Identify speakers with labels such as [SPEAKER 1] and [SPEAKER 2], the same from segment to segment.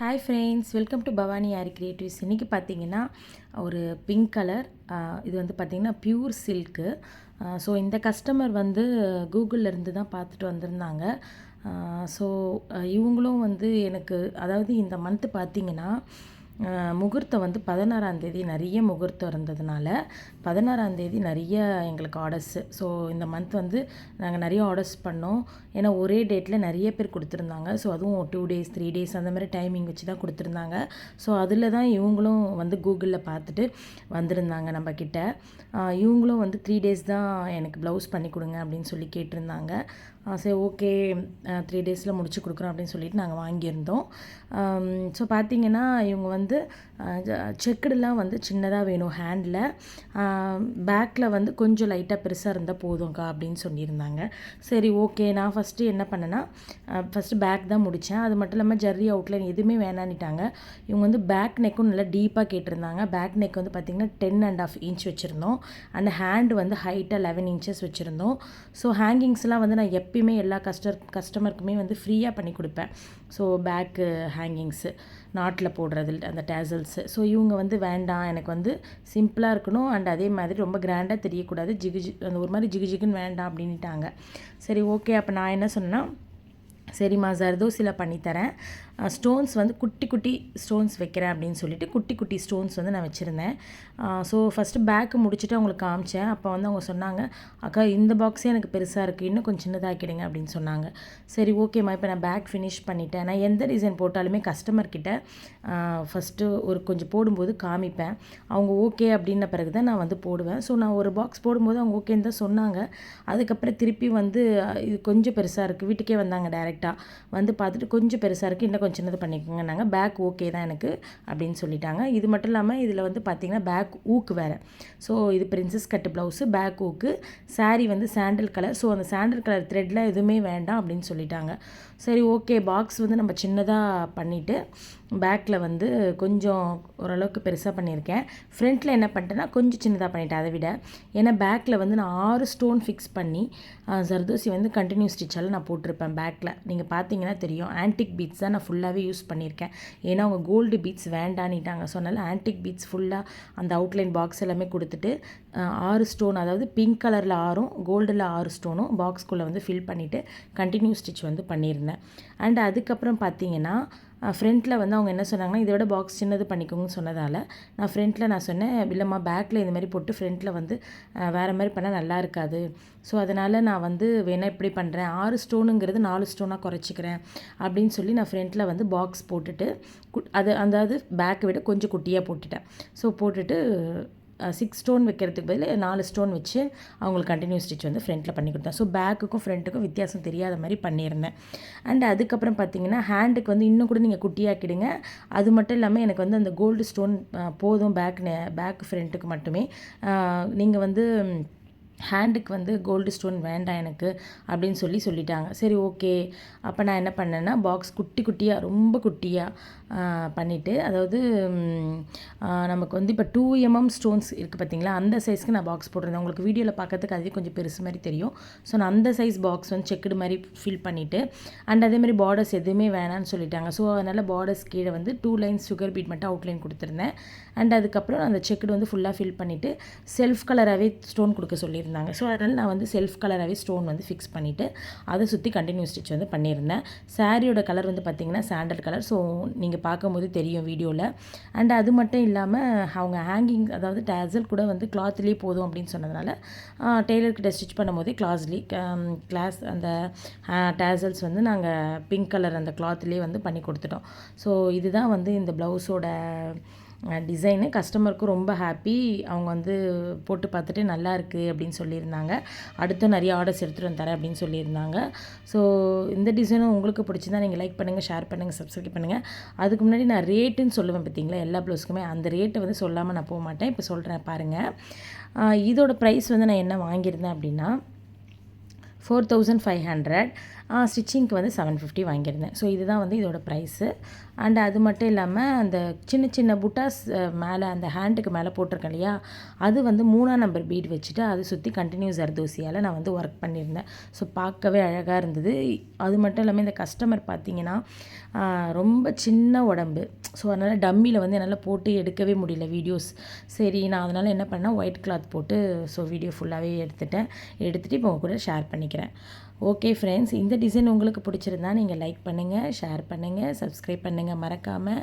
[SPEAKER 1] Hi friends, welcome to Bhavani aari creatives. இன்றைக்கி பார்த்தீங்கன்னா ஒரு பிங்க் கலர், இது வந்து பார்த்திங்கன்னா பியூர் சில்க்கு. ஸோ இந்த கஸ்டமர் வந்து கூகுளில் இருந்து தான் பார்த்துட்டு வந்திருந்தாங்க. ஸோ இவங்களும் வந்து எனக்கு, அதாவது இந்த மந்த்து பார்த்திங்கன்னா முகூர்த்தம் வந்து 16ஆந்தேதி நிறைய முகூர்த்தம் இருந்ததுனால 16ஆந்தேதி நிறைய எங்களுக்கு ஆர்டர்ஸு. ஸோ இந்த மந்த் வந்து நாங்கள் நிறைய ஆர்டர்ஸ் பண்ணோம். ஏன்னா ஒரே டேட்டில் நிறைய பேர் கொடுத்துருந்தாங்க. ஸோ அதுவும் 2 டேஸ் 3 டேஸ் அந்த மாதிரி டைமிங் வச்சு தான் கொடுத்துருந்தாங்க. ஸோ அதில் தான் இவங்களும் வந்து கூகுளில் பார்த்துட்டு வந்திருந்தாங்க நம்மக்கிட்ட. இவங்களும் வந்து 3 டேஸ் தான் எனக்கு ப்ளவுஸ் பண்ணி கொடுங்க அப்படின்னு சொல்லி கேட்டிருந்தாங்க. சரி, ஓகே, 3 டேஸில் முடிச்சு கொடுக்குறோம் அப்படின்னு சொல்லிட்டு நாங்கள் வாங்கியிருந்தோம். ஸோ பார்த்திங்கன்னா இவங்க வந்து செக்குடெலாம் வந்து சின்னதாக வேணும் ஹேண்டில், பேக்கில் வந்து கொஞ்சம் லைட்டாக பெருசாக இருந்தால் போதும்க்கா அப்படின்னு சொல்லியிருந்தாங்க. சரி, ஓகே. நான் ஃபஸ்ட்டு என்ன பண்ணேன்னா, ஃபஸ்ட்டு பேக் தான் முடித்தேன். அது மட்டும் இல்லாமல் ஜர்ரி அவுட்லைன் எதுவுமே வேணான்னிட்டாங்க. இவங்க வந்து பேக் நெக்கும் நல்லா டீப்பாக கேட்டிருந்தாங்க. பேக் நெக் வந்து பார்த்திங்கன்னா 10.5 இன்ச் வச்சுருந்தோம். அண்ட் ஹேண்டு வந்து ஹைட்டாக 11 இன்ச்சஸ் வச்சுருந்தோம். ஸோ ஹேங்கிங்ஸ்லாம் வந்து நான் எப்பயுமே எல்லா கஸ்டமருக்குமே வந்து ஃப்ரீயாக பண்ணி கொடுப்பேன். ஸோ பேக்கு ஹேங்கிங்ஸு நாட்டில் போடுறது அந்த டேசல்ஸு. ஸோ இவங்க வந்து வேண்டாம், எனக்கு வந்து சிம்பிளாக இருக்கணும் அண்ட் அதே மாதிரி ரொம்ப கிராண்டாக தெரியக்கூடாது, அந்த ஒரு மாதிரி ஜிகுன்னு வேண்டாம் அப்படின்ட்டாங்க. சரி, ஓகே. அப்போ நான் என்ன சொன்னேன்னா, சரிம்மா ஜர்தோசியில் பண்ணித்தரேன், ஸ்டோன்ஸ் வந்து குட்டி குட்டி ஸ்டோன்ஸ் வைக்கிறேன் அப்படின்னு சொல்லிட்டு குட்டி குட்டி ஸ்டோன்ஸ் வந்து நான் வச்சுருந்தேன். ஸோ ஃபஸ்ட்டு பேக்கு முடிச்சுட்டு அவங்களுக்கு காமிச்சேன். அப்போ வந்து அவங்க சொன்னாங்க, அக்கா இந்த பாக்ஸே எனக்கு பெருசாக இருக்குது, இன்னும் கொஞ்சம் சின்னதாக்கிடுங்க அப்படின்னு சொன்னாங்க. சரி, ஓகேம்மா. இப்போ நான் பேக் ஃபினிஷ் பண்ணிட்டேன். நான் எந்த டிசைன் போட்டாலுமே கஸ்டமர்கிட்ட ஃபஸ்ட்டு ஒரு கொஞ்சம் போடும்போது காமிப்பேன். அவங்க ஓகே அப்படின்ன பிறகு தான் நான் வந்து போடுவேன். ஸோ நான் ஒரு பாக்ஸ் போடும்போது அவங்க ஓகேன்னு தான் சொன்னாங்க. அதுக்கப்புறம் திருப்பி வந்து இது கொஞ்சம் பெருசாக இருக்குது, வீட்டுக்கே வந்தாங்க டைரெக்டாக வந்து பார்த்துட்டு, கொஞ்சம் பெருசாக இருக்குது, இன்னும் கொஞ்சம் சின்னது பண்ணிக்கோங்கன்னாங்க. பேக் ஓகே தான் எனக்கு அப்படின்னு சொல்லிட்டாங்க. இது மட்டும் இல்லாமல் இதில் வந்து பார்த்திங்கன்னா பேக் ஊக்கு வேறு. ஸோ இது பிரின்சஸ் கட்டு ப்ளவுஸு, பேக் ஊக்கு, சாரீ வந்து சாண்டல் கலர். ஸோ அந்த சாண்டல் கலர் த்ரெட்டில் எதுவுமே வேண்டாம் அப்படின்னு சொல்லிட்டாங்க. சரி, ஓகே. பாக்ஸ் வந்து நம்ம சின்னதாக பண்ணிவிட்டு பேக்கில் வந்து கொஞ்சம் ஓரளவுக்கு பெருசாக பண்ணியிருக்கேன். ஃப்ரண்ட்டில் என்ன பண்ணிட்டேன்னா கொஞ்சம் சின்னதாக பண்ணிட்டேன் அதை விட. ஏன்னா பேக்கில் வந்து நான் 6 ஸ்டோன் ஃபிக்ஸ் பண்ணி ஜர்தோசி வந்து கண்டினியூஸ் ஸ்டிச்சால் நான் போட்டிருப்பேன் பேக்கில். நீங்கள் பார்த்தீங்கன்னா தெரியும், ஆன்டிக் பீட்ஸ் தான் நான் ஃபுல்லாகவே யூஸ் பண்ணியிருக்கேன். ஏன்னா அவங்க கோல்டு பீட்ஸ் வேண்டான்னிட்டாங்க. ஸோ அதனால் ஆன்டிக் பீட்ஸ் ஃபுல்லாக அந்த அவுட்லைன் பாக்ஸ் எல்லாமே கொடுத்துட்டு 6 ஸ்டோன், அதாவது பிங்க் கலரில் 6ம் கோல்டில் 6 ஸ்டோனும் பாக்ஸ்குள்ளே வந்து ஃபில் பண்ணிவிட்டு கண்டினியூஸ் ஸ்டிச் வந்து பண்ணியிருந்தேன். அண்ட் அதுக்கப்புறம் பார்த்தீங்கன்னா ஃப்ரண்ட்டில் வந்து அவங்க என்ன சொன்னாங்கன்னா, இதோட பாக்ஸ் சின்னது பண்ணிக்கோங்கன்னு சொன்னதால் நான் ஃப்ரண்ட்டில் நான் சொன்னேன், இல்லைம்மா பேக்கில் இந்த மாதிரி போட்டு ஃப்ரண்ட்டில் வந்து வேறு மாதிரி பண்ணால் நல்லா இருக்காது. ஸோ அதனால் நான் வந்து வேணால் இப்படி பண்ணுறேன், 6 ஸ்டோனுங்கிறது 4 ஸ்டோனாக குறைச்சிக்கிறேன் அப்படின்னு சொல்லி நான் ஃப்ரண்ட்டில் வந்து பாக்ஸ் போட்டுட்டு அதாவது பேக்கை விட கொஞ்சம் குட்டியாக போட்டுட்டேன். ஸோ போட்டுட்டு 6 ஸ்டோன் வைக்கிறதுக்கு பதில் 4 ஸ்டோன் வச்சு அவங்களுக்கு கண்டினியூஸ் ஸ்டிச் வந்து ஃப்ரண்ட்டில் பண்ணி கொடுத்தேன். ஸோ பேக்குக்கும் ஃப்ரண்ட்டுக்கும் வித்தியாசம் தெரியாத மாதிரி பண்ணியிருந்தேன். அண்ட் அதுக்கப்புறம் பார்த்தீங்கன்னா ஹேண்டுக்கு வந்து இன்னும் கூட நீங்கள் குட்டியாக்கிடுங்க. அது மட்டும் இல்லாமல் எனக்கு வந்து அந்த கோல்டு ஸ்டோன் போதும் பேக் ஃப்ரண்ட்டுக்கு மட்டுமே. நீங்கள் வந்து ஹேண்டுக்கு வந்து கோல்டு ஸ்டோன் வேண்டாம் எனக்கு அப்படின்னு சொல்லிட்டாங்க. சரி, ஓகே. அப்போ நான் என்ன பண்ணேன்னா பாக்ஸ் குட்டி குட்டியாக, ரொம்ப குட்டியாக பண்ணிவிட்டு, அதாவது நமக்கு வந்து இப்போ 2 mm ஸ்டோன்ஸ் இருக்குது பார்த்தீங்களா, அந்த சைஸ்க்கு நான் பாக்ஸ் போட்டிருந்தேன். உங்களுக்கு வீடியோவில் பார்க்கறதுக்கு அதுவே கொஞ்சம் பெருசு மாதிரி தெரியும். ஸோ நான் அந்த சைஸ் பாக்ஸ் வந்து செக்குடு மாதிரி ஃபில் பண்ணிவிட்டு, அண்ட் அதேமாதிரி பார்டர்ஸ் எதுவுமே வேணான்னு சொல்லிட்டாங்க. ஸோ அதனால் பார்டர்ஸ் கீழே வந்து 2 லைன்ஸ் சுகர் பீட் மட்டும் அவுட்லைன் கொடுத்துருந்தேன். அண்ட் அதுக்கப்புறம் அந்த செக்குடு வந்து ஃபுல்லாக ஃபில் பண்ணிவிட்டு செல்ஃப் கலராகவே ஸ்டோன் கொடுக்க சொல்லியிருந்தாங்க. ஸோ அதனால் நான் வந்து செல்ஃப் கலராகவே ஸ்டோன் வந்து ஃபிக்ஸ் பண்ணிவிட்டு அதை சுற்றி கண்டினியூஸ் ஸ்டிச் வந்து பண்ணியிருந்தேன். சாரியோட கலர் வந்து பார்த்திங்கன்னா சாண்டல் கலர். ஸோ நீங்கள் பார்க்கும்போது தெரியும் வீடியோவில். அண்ட் அது மட்டும் இல்லாமல் அவங்க ஹேங்கிங், அதாவது டேசல் கூட வந்து கிளாத்லேயே போதும் அப்படின்னு சொன்னதுனால டெய்லர்கிட்ட ஸ்டிச் பண்ணும்போதே கிளாஸ் அந்த டேசல்ஸ் வந்து நாங்கள் பிங்க் கலர் அந்த கிளாத்லேயே வந்து பண்ணி கொடுத்துட்டோம். ஸோ இதுதான் வந்து இந்த ப்ளவுஸோட டிசைனு. கஸ்டமருக்கும் ரொம்ப ஹாப்பி. அவங்க வந்து போட்டு பார்த்துட்டு நல்லா இருக்குது அப்படின்னு சொல்லியிருந்தாங்க. அடுத்தும் நிறைய ஆர்டர்ஸ் எடுத்துகிட்டு வந்து தரேன் அப்படின்னு சொல்லியிருந்தாங்க. ஸோ இந்த டிசைனும் உங்களுக்கு பிடிச்சிருந்தா நீங்கள் லைக் பண்ணுங்கள், ஷேர் பண்ணுங்கள், சப்ஸ்கிரைப் பண்ணுங்கள். அதுக்கு முன்னாடி நான் ரேட்டுன்னு சொல்லுவேன் பார்த்தீங்களா, எல்லா ப்ளவுஸுக்குமே அந்த ரேட்டை வந்து சொல்லாமல் நான் போக மாட்டேன். இப்போ சொல்கிறேன் பாருங்கள். இதோட ப்ரைஸ் வந்து நான் என்ன வாங்கியிருந்தேன் அப்படின்னா 4500. ஸ்டிச்சிங்க்கு வந்து 750 வாங்கியிருந்தேன். ஸோ இதுதான் வந்து இதோட ப்ரைஸு. அண்ட் அது மட்டும் இல்லாமல் அந்த சின்ன சின்ன புட்டாஸ் மேலே அந்த ஹேண்டுக்கு மேலே போட்டிருக்கேன் இல்லையா, அது வந்து 3ஆம் நம்பர் பீட் வச்சுட்டு அது சுற்றி கண்டினியூ ஜர்தோசியால் நான் வந்து ஒர்க் பண்ணியிருந்தேன். ஸோ பார்க்கவே அழகாக இருந்தது. அது மட்டும் இல்லாமல் இந்த கஸ்டமர் பார்த்தீங்கன்னா ரொம்ப சின்ன உடம்பு. ஸோ அதனால் டம்மியில் வந்து என்னால் போட்டு எடுக்கவே முடியல வீடியோஸ். சரி நான் அதனால் என்ன பண்ணேன், ஒயிட் கிளாத் போட்டு ஸோ வீடியோ ஃபுல்லாகவே எடுத்துகிட்டு இப்போ உங்க கூட ஷேர் பண்ணிக்கிறேன். ஓகே ஃப்ரெண்ட்ஸ், இந்த டிசைன் உங்களுக்கு பிடிச்சிருந்தா நீங்கள் லைக் பண்ணுங்கள், ஷேர் பண்ணுங்கள், சப்ஸ்கிரைப் பண்ணுங்கள் மறக்காமல்.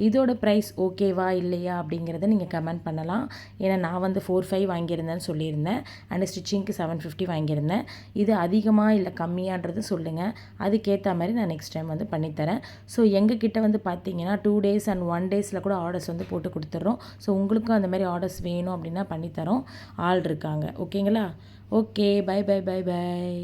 [SPEAKER 1] இதோட ப்ரைஸ் ஓகேவா இல்லையா அப்படிங்கிறத நீங்கள் கமெண்ட் பண்ணலாம். ஏன்னா நான் வந்து 4,500 வாங்கியிருந்தேன்னு சொல்லியிருந்தேன். அண்ட் ஸ்டிச்சிங்க்கு 750 வாங்கியிருந்தேன். இது அதிகமாக இல்லை கம்மியான்றது சொல்லுங்கள். அதுக்கேற்ற மாதிரி நான் நெக்ஸ்ட் டைம் வந்து பண்ணித்தரேன். ஸோ எங்ககிட்ட வந்து பார்த்தீங்கன்னா 2 days அண்ட் 1 daysல கூட ஆர்டர்ஸ் வந்து போட்டு கொடுத்துட்றோம். ஸோ உங்களுக்கும் அந்த மாதிரி ஆர்டர்ஸ் வேணும் அப்படின்னா பண்ணித்தரோம். ஆள் இருக்காங்க. ஓகேங்களா? Okay, bye bye bye by.